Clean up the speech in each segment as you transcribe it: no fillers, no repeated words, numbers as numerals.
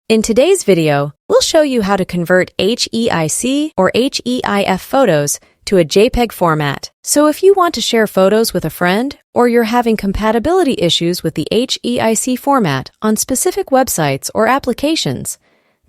In today's video, we'll show you how to convert HEIC or HEIF photos to a JPEG format. So if you want to share photos with a friend, or you're having compatibility issues with the HEIC format on specific websites or applications,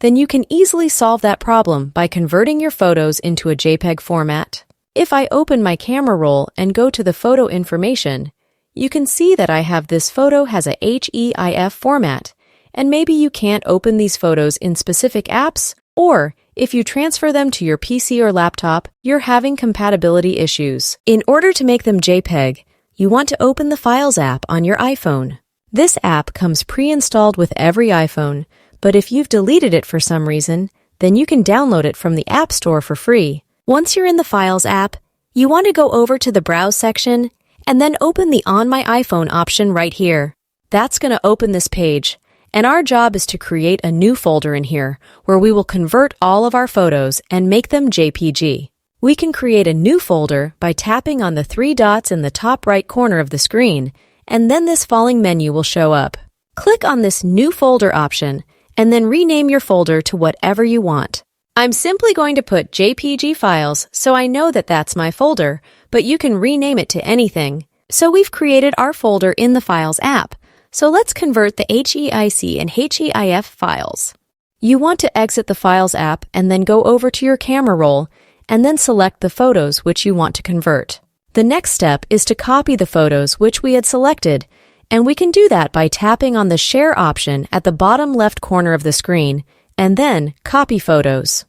then you can easily solve that problem by converting your photos into a JPEG format. If I open my camera roll and go to the photo information, you can see that I have this photo has a HEIF format. And maybe you can't open these photos in specific apps, or if you transfer them to your PC or laptop, you're having compatibility issues. In order to make them JPEG, you want to open the Files app on your iPhone. This app comes pre-installed with every iPhone, but if you've deleted it for some reason, then you can download it from the App Store for free. Once you're in the Files app, you want to go over to the Browse section and then open the On My iPhone option right here. That's going to open this page. And our job is to create a new folder in here where we will convert all of our photos and make them JPG. We can create a new folder by tapping on the three dots in the top right corner of the screen, and then this falling menu will show up. Click on this New Folder option, and then rename your folder to whatever you want. I'm simply going to put JPG files so I know that that's my folder, but you can rename it to anything. So we've created our folder in the Files app. So let's convert the HEIC and HEIF files. You want to exit the Files app and then go over to your camera roll and then select the photos which you want to convert. The next step is to copy the photos which we had selected, and we can do that by tapping on the Share option at the bottom left corner of the screen and then Copy Photos.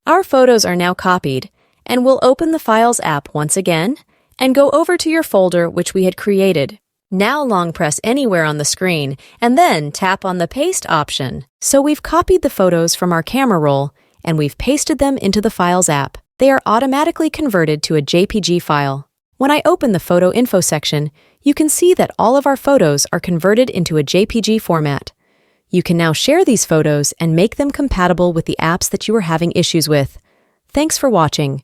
Our photos are now copied, and we'll open the Files app once again and go over to your folder which we had created. Now long press anywhere on the screen and then tap on the Paste option. So we've copied the photos from our camera roll and we've pasted them into the Files app. They are automatically converted to a JPG file. When I open the Photo Info section, you can see that all of our photos are converted into a JPG format. You can now share these photos and make them compatible with the apps that you are having issues with. Thanks for watching.